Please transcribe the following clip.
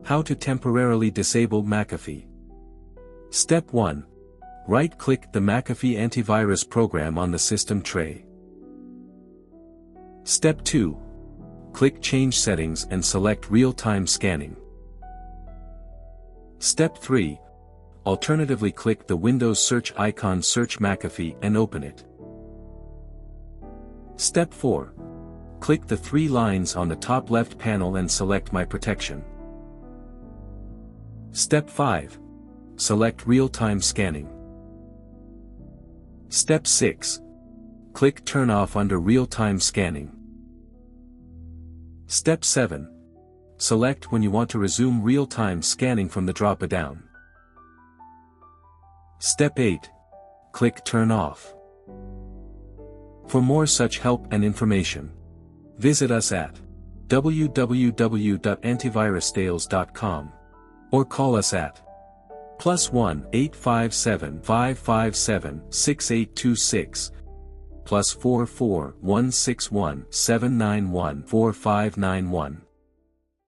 How to temporarily disable McAfee. Step 1. Right-click the McAfee antivirus program on the system tray. Step 2. Click Change Settings and select Real-Time Scanning. Step 3. Alternatively, click the Windows search icon, search McAfee and open it. Step 4. Click the 3 lines on the top left panel and select My Protection. Step 5. Select Real-Time Scanning. Step 6. Click Turn Off under Real-Time Scanning. Step 7. Select when you want to resume real-time scanning from the drop-down. Step 8. Click Turn Off. For more such help and information, visit us at www.antivirustales.com or call us at +1 857 557 6826 +44 161 791 4591.